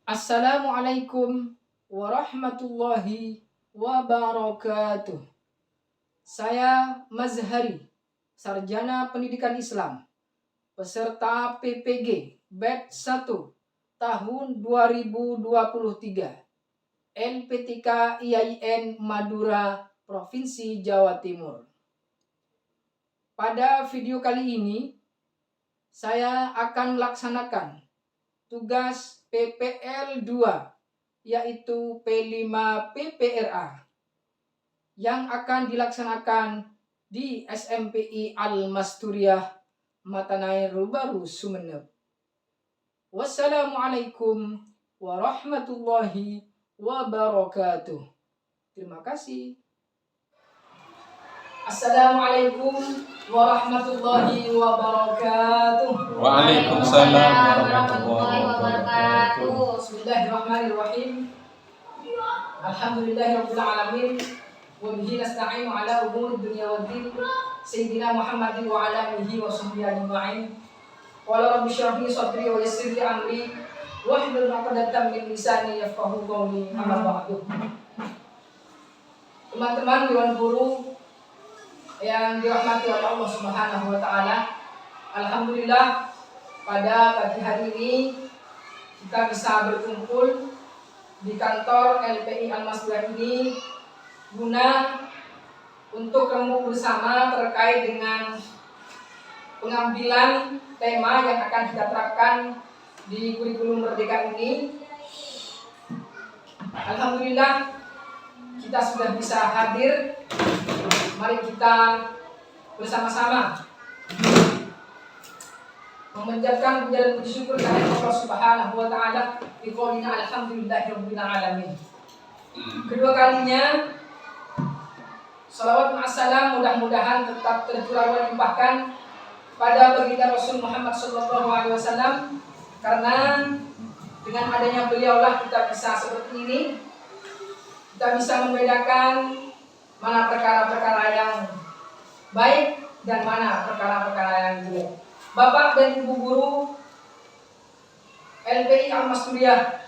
Assalamualaikum warahmatullahi wabarakatuh. Saya Mazhari, Sarjana Pendidikan Islam, peserta PPG Batch 1 tahun 2023, LPTK IAIN Madura, Provinsi Jawa Timur. Pada video kali ini, saya akan melaksanakan tugas PPL 2, yaitu P5 PPRA, yang akan dilaksanakan di SMPI Al-Masturiah, Matanair Baru, Sumeneb. Wassalamualaikum warahmatullahi wabarakatuh. Terima kasih. Assalamualaikum warahmatullahi wabarakatuh. Waalaikumsalam warahmatullahi wabarakatuh. Bismillahirrahmanirrahim. Alhamdulillahirabbil alamin. Wa bihi nasta'inu ala umuri dunya waddin. Sayyidina Muhammadin wa ala alihi wa sahbihi ajma'in. Qala rabbi shrah li sadri wa yassir li amri wahlul 'uqdatam min lisani yafqahu qawli. Amma ba'du. Teman-teman dewan guru yang dirahmati oleh Allah Subhanahu wa taala, alhamdulillah pada pagi hari ini kita bisa berkumpul di kantor LPI Al-Masturiah ini guna untuk remuk bersama terkait dengan pengambilan tema yang akan kita terapkan di kurikulum Merdeka ini. Alhamdulillah kita sudah bisa hadir. Mari kita bersama-sama memanjatkan puja dan puji syukur kepada Allah Subhanahu wa taala bi qoulina alhamdulillahirabbil alamin. Kedua kalinya salawat ma'assalam mudah-mudahan tetap tercurah dan limpahkan pada baginda Rasul Muhammad sallallahu alaihi wasallam, karena dengan adanya beliaulah kita bisa seperti ini. Kita bisa membedakan mana perkara-perkara yang baik dan mana perkara-perkara yang jelek. Bapak dan Ibu guru LPI Al-Masturiah,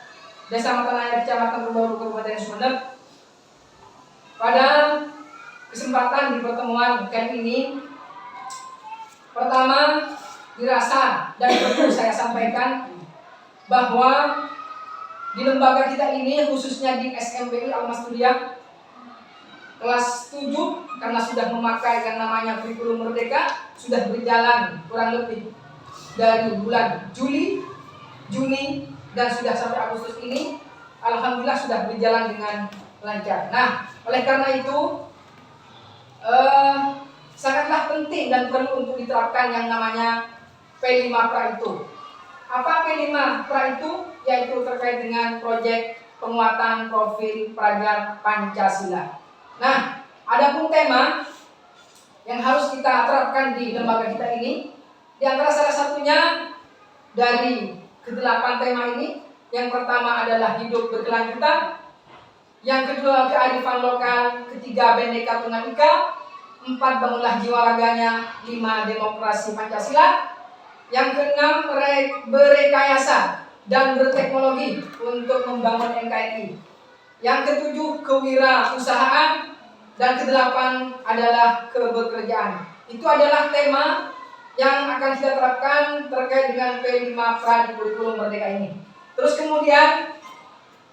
Desa Matanair, Kecamatan Rubaru, Kabupaten Sumeneb, pada kesempatan di pertemuan kali ini, pertama dirasa dan perlu saya sampaikan bahwa di lembaga kita ini, khususnya di SMPI Al-Masturiah kelas 7, karena sudah memakai yang namanya kurikulum Merdeka, sudah berjalan kurang lebih dari bulan Juli, Juni, dan sudah sampai Agustus ini, alhamdulillah sudah berjalan dengan lancar. Nah, oleh karena itu sangatlah penting dan perlu untuk diterapkan yang namanya P5 PRA itu. Apa P5 PRA itu? Yaitu terkait dengan proyek penguatan profil pelajar Pancasila. Nah, adapun tema yang harus kita terapkan di lembaga kita ini, di antara salah satunya dari ke-8 tema ini, yang pertama adalah hidup berkelanjutan, yang kedua kearifan lokal, ketiga Bhinneka Tunggal Ika, 4 bangunlah jiwa raganya, 5 demokrasi Pancasila, yang keenam berekayasa dan berteknologi untuk membangun NKRI, yang ketujuh kewirausahaan, dan ke-8 adalah kebekerjaan. Itu adalah tema yang akan kita terapkan terkait dengan P5 PRA di kurikulum Merdeka ini. Terus kemudian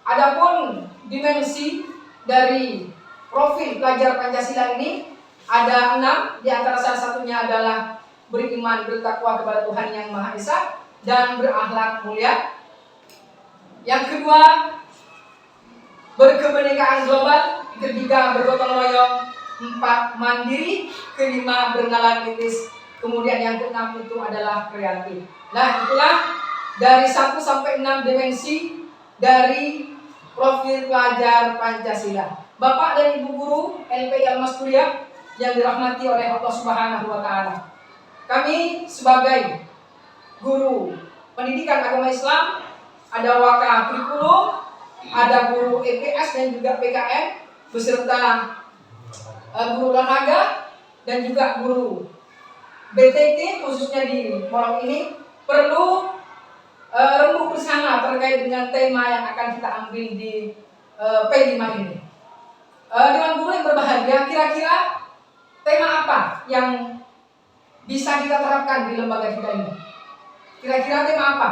adapun dimensi dari profil pelajar Pancasila ini ada 6, di antara salah satunya adalah beriman, bertakwa kepada Tuhan Yang Maha Esa, dan berakhlak mulia. Yang kedua, berkebenekaan global. Ketiga, bergotong royong. 4, mandiri. Kelima, bernalar kritis. Kemudian yang keenam itu adalah kreatif. Nah, itulah dari 1 sampai 6 dimensi dari profil pelajar Pancasila. Bapak dan Ibu guru LPI Al-Masturiah yang dirahmati oleh Allah Subhanahu wa taala. Kami sebagai guru pendidikan agama Islam, ada waka kurikulum, ada guru EPS dan juga PKN, beserta guru olahraga dan juga guru BTT, khususnya di Morong ini, perlu remuk bersama terkait dengan tema yang akan kita ambil di P5 ini. Dewan Guru yang berbahagia, kira-kira tema apa yang bisa kita terapkan di lembaga kita ini? Kira-kira tema apa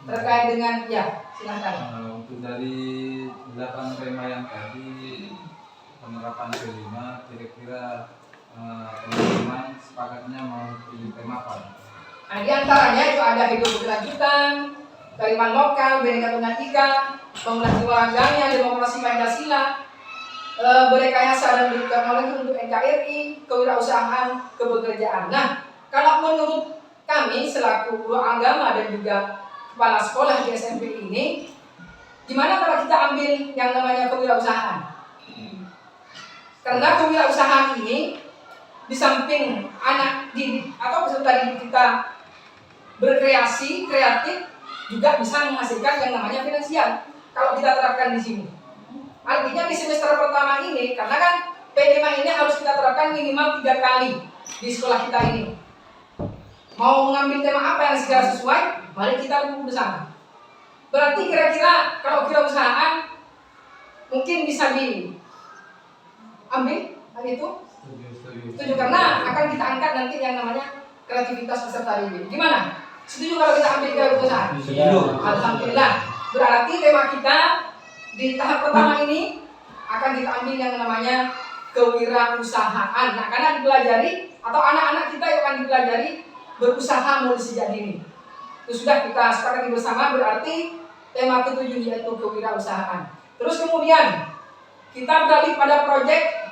terkait dengan, ya silahkan. Untuk dari 8 tema yang tadi, penerapan P5, kira-kira teman-teman sepakatnya mau pilih tema apa? Nah, di antaranya itu ada hidup berkelanjutan, kearifan lokal, Bhinneka Tunggal Ika, pembangunan jiwa ragamnya, demokrasi Pancasila, berekayasa dan berteknologi untuk NKRI, kewirausahaan, kebekerjaan. Nah, kalau menurut kami selaku guru agama dan juga kepala sekolah di SMP ini, gimana kalau kita ambil yang namanya kewirausahaan? Karena kewirausahaan ini di samping anak didik atau peserta didik kita berkreasi, kreatif, juga bisa menghasilkan yang namanya finansial kalau kita terapkan di sini. Artinya di semester pertama ini, karena kan P5 ini harus kita terapkan minimal 3 kali di sekolah kita ini. Mau mengambil tema apa yang segala sesuai, mari kita duduk bersama. Berarti kira-kira kalau kewirausahaan mungkin bisa diambil hal itu. Setuju, karena akan kita angkat nanti yang namanya kreativitas peserta didik. Gimana? Setuju kalau kita ambil kewirausahaan? Setuju. Alhamdulillah. Berarti tema kita di tahap pertama ini akan kita ambil yang namanya kewirausahaan. Nah, karena dipelajari atau anak-anak kita yang akan dipelajari berusaha mulai sejak dini. Itu sudah kita sepakati bersama, berarti tema ketujuh yaitu kewirausahaan. Terus kemudian kita beralih pada proyek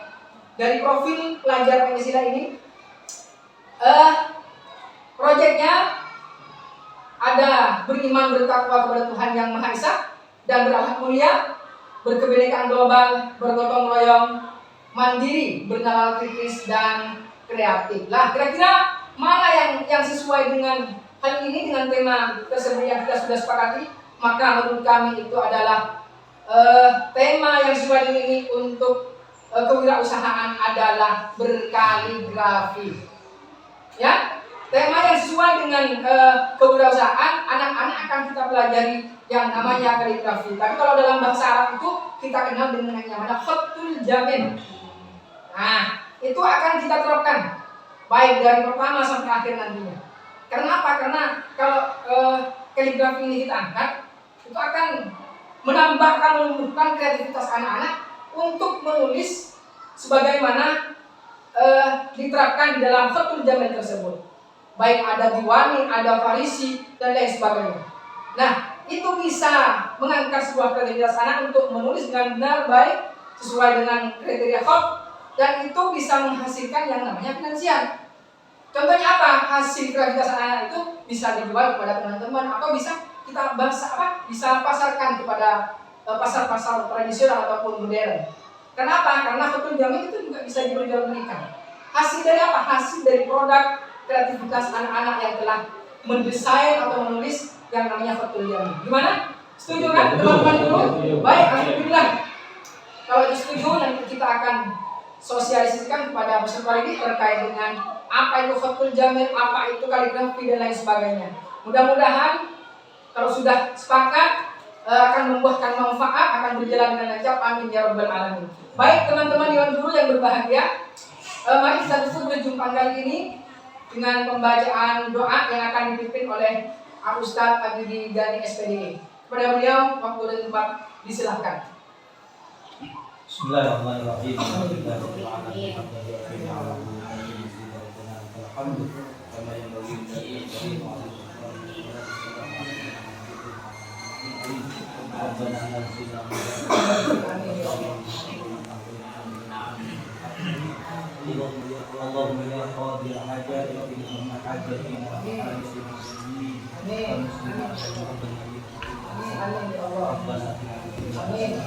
dari profil pelajar Pancasila ini. Proyeknya ada beriman bertakwa kepada Tuhan Yang Maha Esa dan berakhlak mulia, berkebinekaan global, bergotong royong, mandiri, bernalar kritis dan kreatif. Lah, kira-kira mana yang sesuai dengan hal ini, dengan tema tersebut yang kita sudah sepakati? Maka menurut kami itu adalah tema yang sesuai dengan ini untuk kewirausahaan adalah berkaligrafi. Ya, tema yang sesuai dengan kewirausahaan, anak-anak akan kita pelajari yang namanya kaligrafi. Tapi kalau dalam bahasa Arab itu kita kenal dengan yang namanya khatul jamin. Nah, itu akan kita terapkan baik dari pertama sampai akhir nantinya. Karena apa? Karena kalau kaligrafi ini kita angkat, itu akan menumbuhkan kreativitas anak-anak untuk menulis sebagaimana diterapkan di dalam khatul jamin tersebut. Baik ada diwani, ada farisi, dan lain sebagainya. Nah, itu bisa mengangkat sebuah kreativitas anak untuk menulis dengan benar, baik, sesuai dengan kriteria khat, dan itu bisa menghasilkan yang namanya finansial. Contohnya apa? Hasil kreativitas anak itu bisa dijual kepada teman-teman, atau bisa kita bisa pasarkan kepada pasar-pasar tradisional ataupun modern. Kenapa? Karena khatul jamin itu juga bisa diperjualbelikan. Hasil dari apa? Hasil dari produk kreativitas anak-anak yang telah mendesain atau menulis yang namanya khatul jamin. Gimana? Setuju kan teman-teman dulu? Baik, alhamdulillah. Kalau itu setuju, nanti kita akan sosialisasikan kepada peserta didik terkait dengan apa itu khatul jamin, apa itu kaligrafi, dan lain sebagainya. Mudah-mudahan kalau sudah sepakat akan membuahkan manfaat, akan berjalan dengan lancar. Amin ya rabbal alamin. Baik teman-teman Dewan Guru yang berbahagia, mari kita tutup perjumpaan kali ini dengan pembacaan doa yang akan dipimpin oleh Ustaz Abidi Gani SPDI. Kepada beliau waktu dan tempat disilahkan. Bismillahirrahmanirrahim. Allahumma ya qadi al-hajat min hajatina wa al-muslimin amin ya Allah. Amin.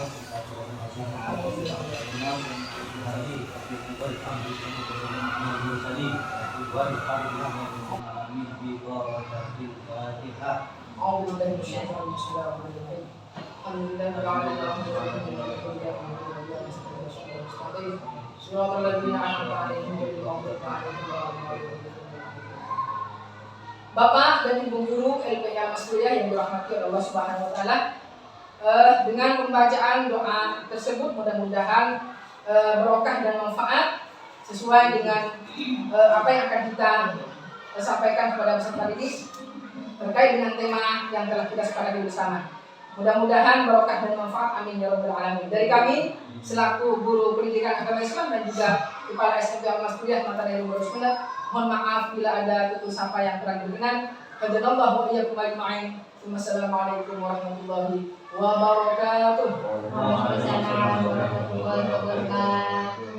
Bapak dan Ibu guru LPA Mas Kuliah yang dirahmati oleh Allah Subhanahu wa taala. Dengan pembacaan doa tersebut mudah-mudahan berkah dan manfaat sesuai dengan apa yang akan kita sampaikan kepada peserta didik terkait dengan tema yang telah kita sepakati bersama. Mudah-mudahan berkah dan manfaat, amin ya rabbal alamin. Dari kami selaku guru pendidikan agama Islam dan juga kepala SMP Al-Mas Kuliah Mata Daerah Sunnah, mohon maaf bila ada tutur sapa yang kurang berkenan. Fadlallahu wa iyyakum ajma'in. Wassalamualaikum warahmatullahi wabarakatuh. Waalaikumsalam warahmatullahi wabarakatuh.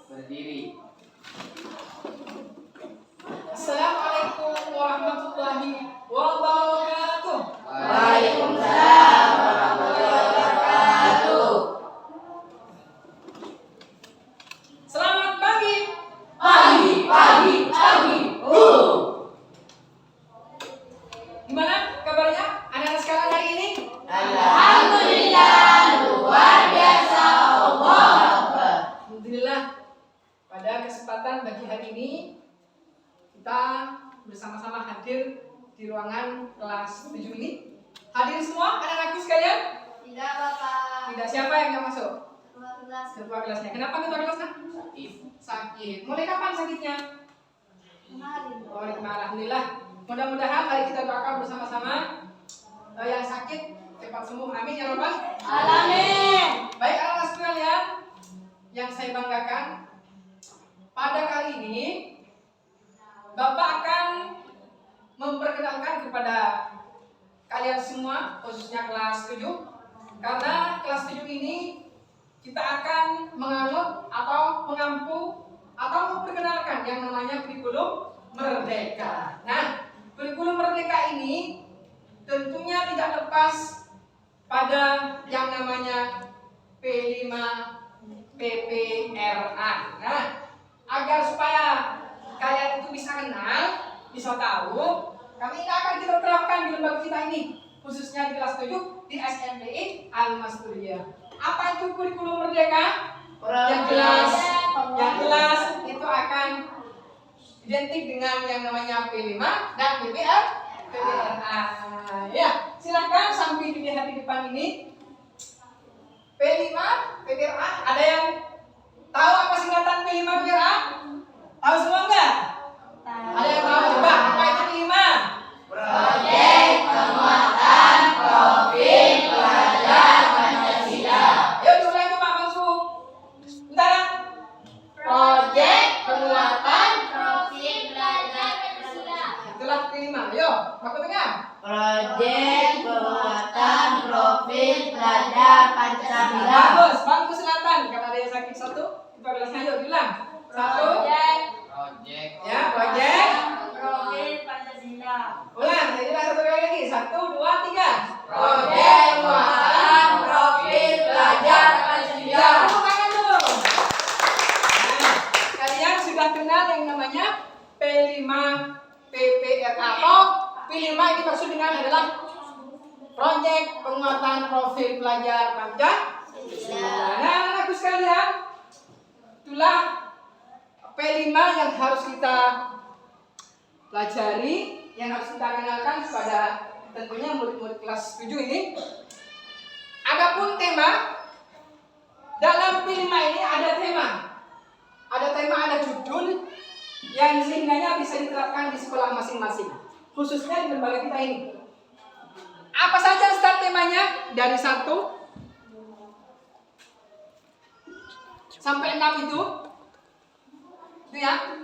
Berdiri. Assalamualaikum warahmatullahi wabarakatuh. Waalaikumsalam warahmatullahi wabarakatuh. Selamat pagi. Pagi, pagi, pagi. Gimana kabarnya anak-anak sekalian hari ini? Alhamdulillah, luar biasa. Allah Akbar. Alhamdulillah. Pada kesempatan pagi hari ini kita bersama-sama hadir di ruangan kelas 7 ini. Hadir semua anak-anakku sekalian? Tidak, Bapak. Tidak, siapa yang nggak masuk? Kelas. Ketua kelasnya. Kenapa ketua kelasnya? Sakit. Mulai kapan sakitnya? Kemarin. Oh, alhamdulillah. Mudah-mudahan hari kita doakan bersama-sama yang sakit cepat sembuh. Amin ya rabbal Alamin. Baik anak-anak sekalian yang saya banggakan, pada kali ini Bapak akan memperkenalkan kepada kalian semua, khususnya kelas 7, karena kelas 7 ini kita akan menganut atau mengampu atau memperkenalkan yang namanya kurikulum merdeka. Nah, kurikulum merdeka ini tentunya tidak lepas pada yang namanya P5 PPRA. Nah, agar supaya kalian itu bisa kenal, bisa tahu, kami akan kita terapkan di lembaga kita ini, khususnya di kelas 7 di SMPI Al-Mas Kuliah. Apa itu kurikulum merdeka? Yang jelas itu akan identik dengan yang namanya P5 dan PPRA. Ya, silahkan sambil dilihat di depan ini. P5 PPRA, ada yang tahu apa singkatan P5 PPRA? Tahu semua enggak? Ada yang tahu? Coba, apa itu P5? Proyek penguatan profil pelajar Pancasila. Yuk diulangi itu Pak Mansur. Bentar. Proyek penguatan profil pelajar Pancasila. Itulah P5. Yuk, Bapak tengah. Proyek penguatan profil pelajar Pancasila. Bagus, bangku selatan. Kalau ada yang sakit satu, kita kelasnya yuk bilang. Satu. Ya, proyek. Profil Pancasila. Ulang, jadi bilang satu kali lagi. 1, 2, 3. Proyek penguatan profil pelajar Pancasila. Tepuk tangan dulu. Nah, kalian sudah kenal yang namanya P5 PPRA atau P5 ini maksud dengan adalah proyek penguatan profil pelajar Pancasila. Nah, anak-anakku sekalian, itulah P5 yang harus kita pelajari, yang harus kita kenalkan kepada tentunya murid-murid kelas 7 ini. Adapun tema, dalam P5 ini ada tema. Ada tema, ada judul yang sehingganya bisa diterapkan di sekolah masing-masing, khususnya di lembaga kita ini. Apa saja start temanya? Dari 1 sampai 6 itu ya.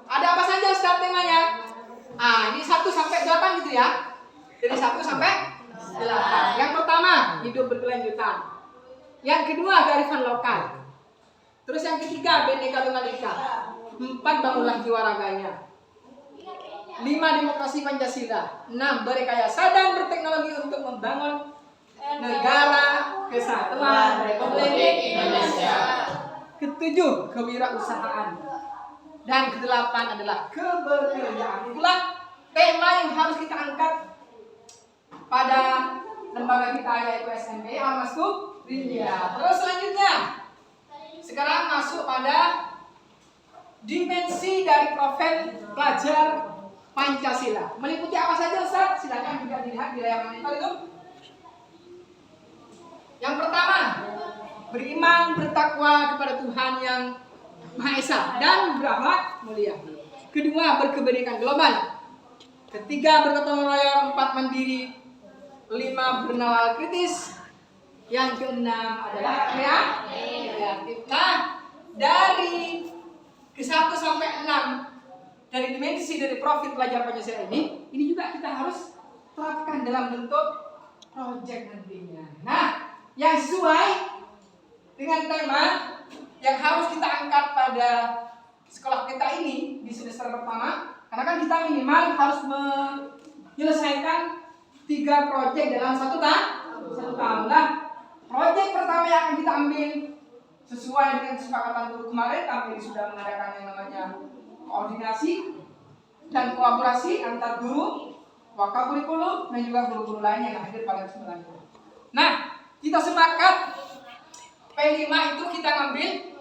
Ada apa saja start temanya? Ini 1 sampai 8 gitu ya. Dari 1 sampai 8. Yang pertama, hidup berkelanjutan. Yang kedua, kearifan lokal. Terus yang ketiga, Bhinneka Tunggal Ika. 4, bangunlah jiwa raganya. 5, demokrasi Pancasila. 6, berrekayasa dan berteknologi untuk membangun negara kesatuan Republik Indonesia. Ketujuh, kewirausahaan. Dan kedelapan adalah keberkerjaan. Itulah tema yang harus kita angkat pada lembaga kita, yaitu SMP Al-Mas Kuliah. Terus selanjutnya, sekarang masuk pada dimensi dari profil pelajar Pancasila. Meliputi apa saja Ustaz? Silakan juga dilihat di layar monitor itu. Yang pertama, beriman bertakwa kepada Tuhan yang Maha Esa dan berakhlak mulia. Kedua, berkebajikan global. Ketiga, bergotong royong. 4, mandiri. 5, bernalar kritis. Yang keenam adalah kreatif. Nah, dari ke-1 sampai 6 dari dimensi dari profil pelajar Pancasila ini juga kita harus terapkan dalam bentuk proyek nantinya. Nah, yang sesuai dengan tema yang harus kita angkat pada sekolah kita ini di semester pertama, karena kan kita minimal harus menyelesaikan 3 proyek dalam satu tahun. Nah, proyek pertama yang akan kita ambil sesuai dengan kesepakatan guru kemarin, kami sudah mengadakan yang namanya koordinasi dan kolaborasi antar guru, wakakurikulum, dan juga guru-guru lain yang hadir pada kesempatan itu. Nah, kita sepakat P5 itu kita ngambil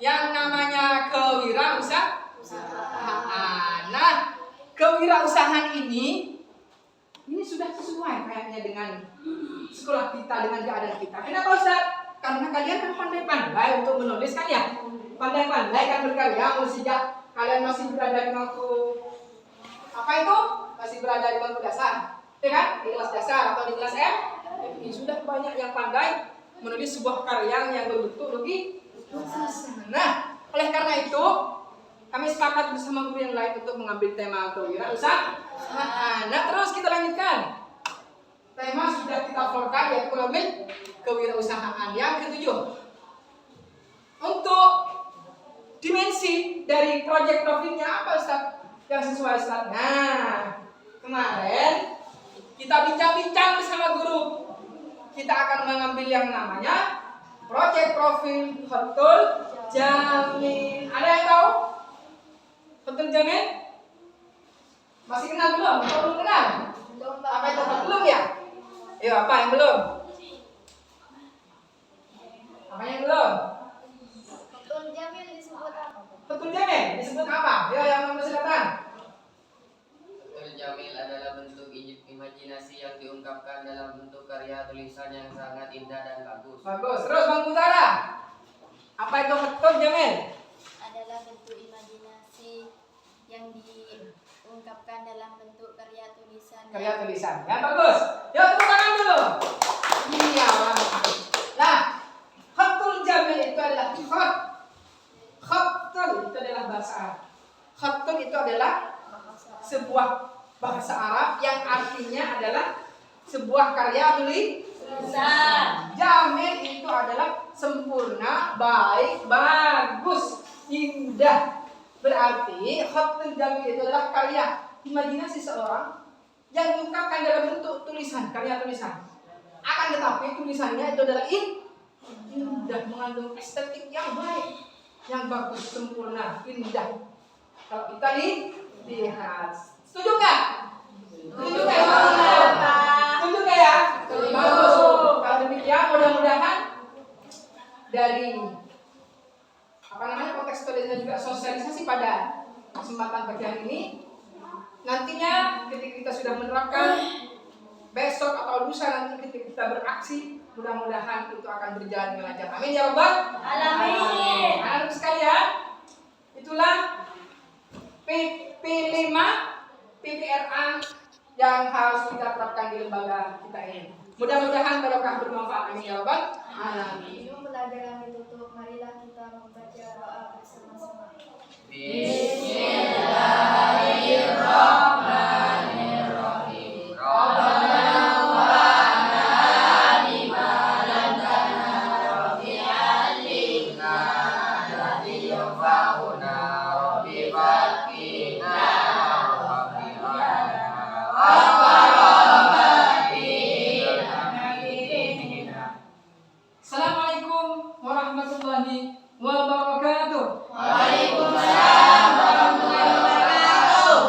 yang namanya kewirausahaan. Nah, kewirausahaan ini sudah sesuai kayaknya dengan sekolah kita, dengan keadaan kita. Kenapa Ustaz? Karena kalian kan pandai-pandai untuk menulis kan ya? Pandai-pandai kan berkarya, sejak kalian masih berada di bangku masih berada di bangku dasar, ya kan? Di kelas dasar atau di kelas M, ini sudah banyak yang pandai menulis sebuah karya yang berbentuk lukisan. Nah, oleh karena itu kami sepakat bersama guru yang lain untuk mengambil tema kewirausahaan. Nah, terus kita lanjutkan. Tema sudah kita forkan, yaitu mengambil kewirausahaan. Yang ke-7, untuk dimensi dari proyek profilnya apa Ustaz? Yang sesuai Ustaz. Nah, kemarin kita bincang-bincang bersama guru. Kita akan mengambil yang namanya proyek profil Fathul Jamil. Ada yang tahu? Fathul Jamil? Masih kenal belum? Atau belum kenal? Apa itu? Belum ya? Ayo, apa yang belum? Apa yang belum? Fathul Jamil disebut apa? Fathul Jamil disebut apa? Ya, yang nomor silakan. Fathul Jamil adalah bentuk imajinasi yang diungkapkan dalam bentuk karya tulisan yang sangat indah dan bagus. Bagus. Terus Bang Putara. Apa itu Fathul Jamil? Adalah bentuk imajinasi yang diungkapkan dalam bentuk karya tulisan. Karya tulisan. Ya, bagus. Yuk, tepuk tangan dulu. Iya, bagus. Nah, Fathul Jamil itu adalah Khattul itu adalah bahasa Arab. Khattul itu adalah sebuah bahasa Arab yang artinya adalah sebuah karya tulisan. Jamil itu adalah sempurna, baik, bagus, indah. Berarti Khattul Jamil itu adalah karya imajinasi seorang yang diungkapkan dalam bentuk tulisan, karya tulisan. Akan tetapi tulisannya itu adalah indah, mengandung estetik yang baik, yang bagus, sempurna, indah. Kalau kita lihat, setuju nggak? Setuju nggak? Setuju nggak ya? Bagus. Kalau demikian, mudah-mudahan dari konteks dan juga sosialisasi pada kesempatan pagi hari ini, nantinya ketika kita sudah menerapkan, besok atau lusa nanti ketika kita beraksi, mudah-mudahan itu akan berjalan dengan lancar. Amin ya rabbal alamin. Anak sekalian, itulah P5 PPRA yang harus kita terapkan di lembaga kita ini. Mudah-mudahan barokah bermanfaat. Amin ya rabbal alamin. Sebelum pelajaran ditutup, marilah kita membaca doa bersama-sama. Bismillahirrahmanirrahim. Assalamualaikum warahmatullahi wabarakatuh. Waalaikumsalam warahmatullahi wabarakatuh.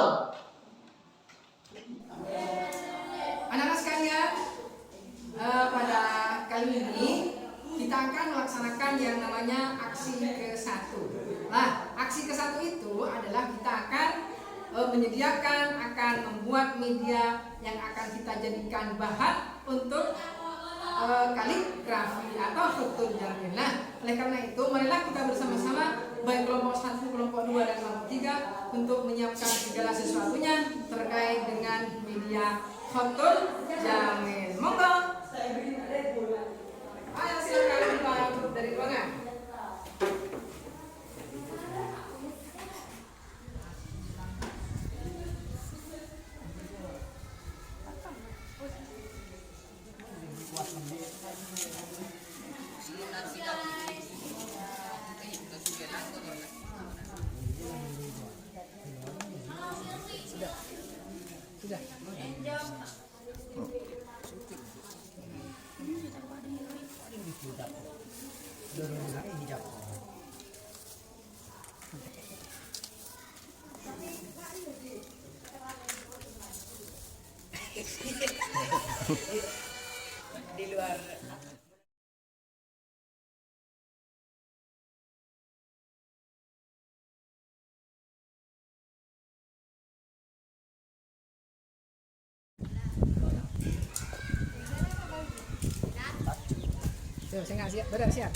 Anak-anak sekalian, pada kali ini kita akan melaksanakan yang namanya aksi ke-1. Nah, Aksi ke-1 itu adalah kita akan akan membuat media yang akan kita jadikan bahan untuk kaligrafi atau struktur jamil. Nah, oleh karena itu marilah kita bersama-sama baik kelompok 1, kelompok 2 dan kelompok 3 untuk menyiapkan segala sesuatunya terkait dengan media struktur jamil. Monggo. Ayo silakan Pak dari ruangan. Di luar. Saya nggak siap, benar siap.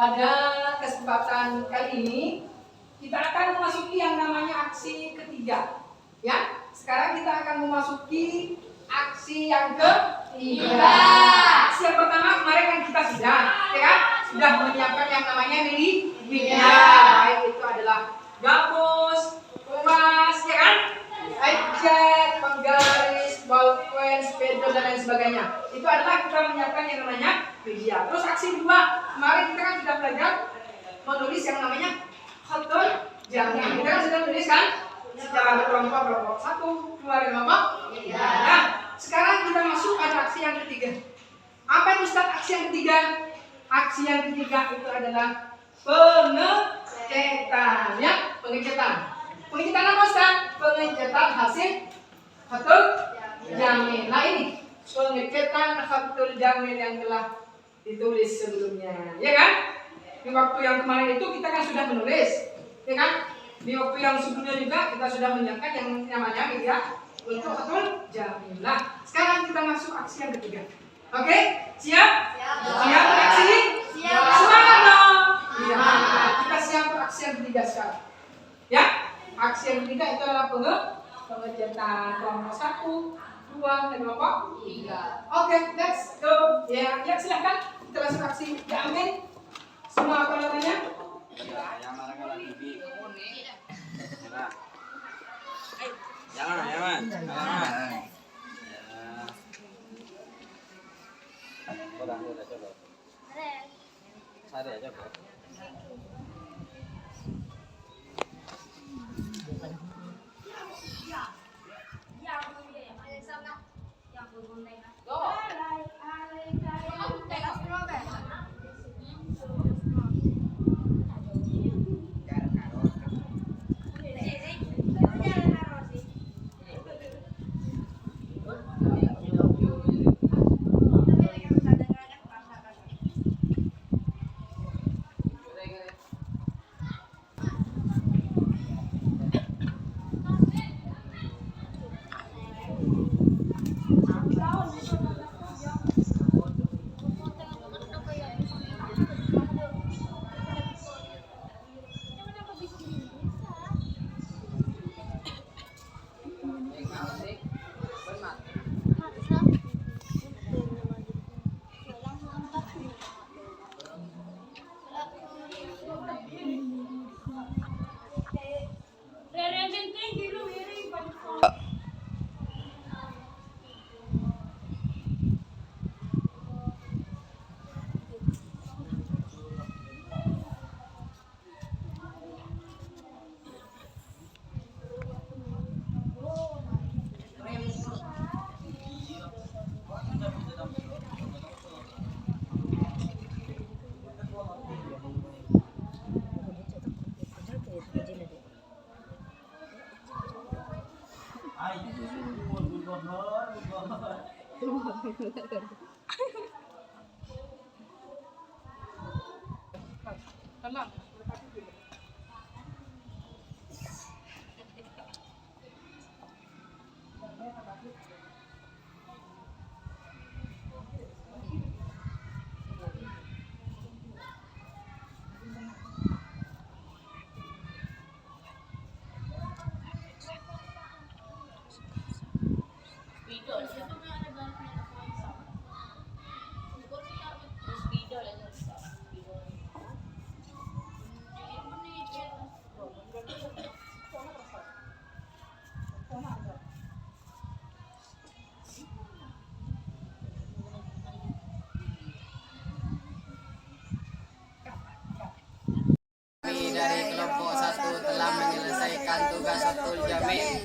pada kesempatan kali ini kita akan memasuki yang namanya aksi ketiga. Ya, sekarang kita akan memasuki aksi yang ketiga. Aksi yang pertama kemarin kan kita sudah, ya kan? Sudah menyiapkan yang namanya media. Baik itu adalah gabus, kuas, ya kan? Cat, penggaris, ballpoint, spidol dan lain sebagainya. Itu adalah kita menyiapkan yang namanya media. Terus aksi kedua, kemarin kita kan sudah belajar menulis yang namanya khatul jamil. Kita kan sudah menulis kan? Secara berkelompok-kelompok. 1, 2, dan kelompok. Nah, sekarang kita masuk pada aksi yang ketiga. Apa itu Ustaz aksi yang ketiga? Aksi yang ketiga itu adalah pengecetan, ya, pengecetan. Pengecetan apa Ustaz? Pengecetan hasil khatul jamil. Nah ini pengecetan khatul jamil yang telah ditulis sebelumnya, ya kan? Di waktu yang kemarin itu kita kan sudah menulis, ya kan? Di waktu yang sebelumnya juga kita sudah menyiapkan yang namanya media untuk khatul jamil. Nah, sekarang kita masuk aksi yang ketiga. Oke, siap? Siap beraksi? Siap. Semangat dong. Iya. Kita siap beraksi yang ketiga sekarang. Ya, aksi yang ketiga itu adalah pengecetan kelompok 1, 2, dan kelompok 3. Oke, let's go. Ya, silahkan kita langsung aksi. Ya, amin. Semua apa namanya? Yang mana kalau bibi? Jangan. Udah coba. Sari aja, Bro. Tenang. Kami dari kelompok 1 telah menyelesaikan tugas khatul jamil.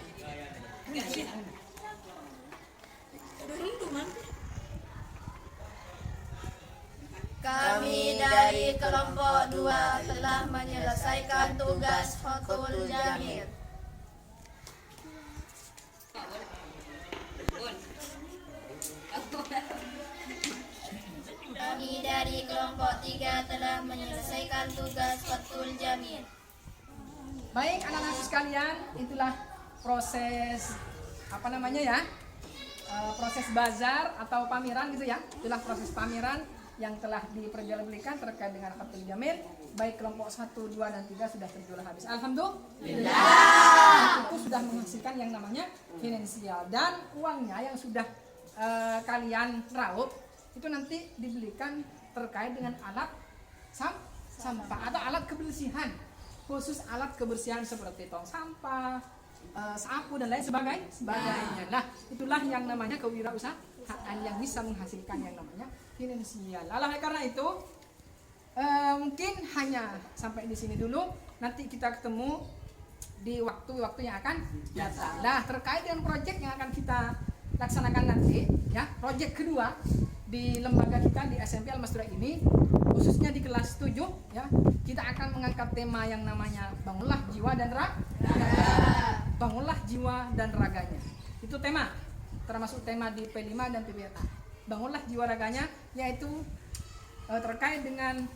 Kami dari kelompok 2 telah menyelesaikan tugas khatul jamil. Kami dari kelompok 3 telah menyelesaikan tugas khatul jamil. Baik anak-anak sekalian, itulah proses apa namanya ya? Proses bazar atau pameran gitu ya. Itulah proses pameran yang telah diperjualbelikan terkait dengan Fathul Jamil, baik kelompok 1, 2, dan 3 sudah terjual habis. Alhamdulillah. Itu sudah menghasilkan yang namanya finansial, dan uangnya yang sudah kalian raup itu nanti dibelikan terkait dengan alat sampah atau alat kebersihan, khusus alat kebersihan seperti tong sampah, sapu dan lain sebagainya. Nah, itulah yang namanya kewirausahaan yang bisa menghasilkan yang namanya finansial. Oleh karena itu mungkin hanya sampai di sini dulu. Nanti kita ketemu di waktu-waktu yang akan datang. Nah, terkait dengan proyek yang akan kita laksanakan nanti, ya, proyek kedua di lembaga kita di SMP Al-Mastura ini, khususnya di kelas 7, ya, kita akan mengangkat tema yang namanya bangunlah jiwa dan raga. Bangunlah jiwa dan raganya. Itu tema, termasuk tema di P5 dan PBA. Bangunlah jiwa raganya, yaitu terkait dengan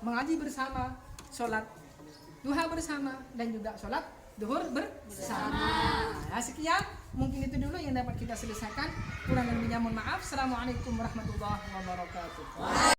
mengaji bersama, sholat duha bersama, dan juga sholat duhur bersama. Nah, sekian, mungkin itu dulu yang dapat kita selesaikan. Kurang lebihnya mohon maaf. Assalamualaikum warahmatullahi wabarakatuh.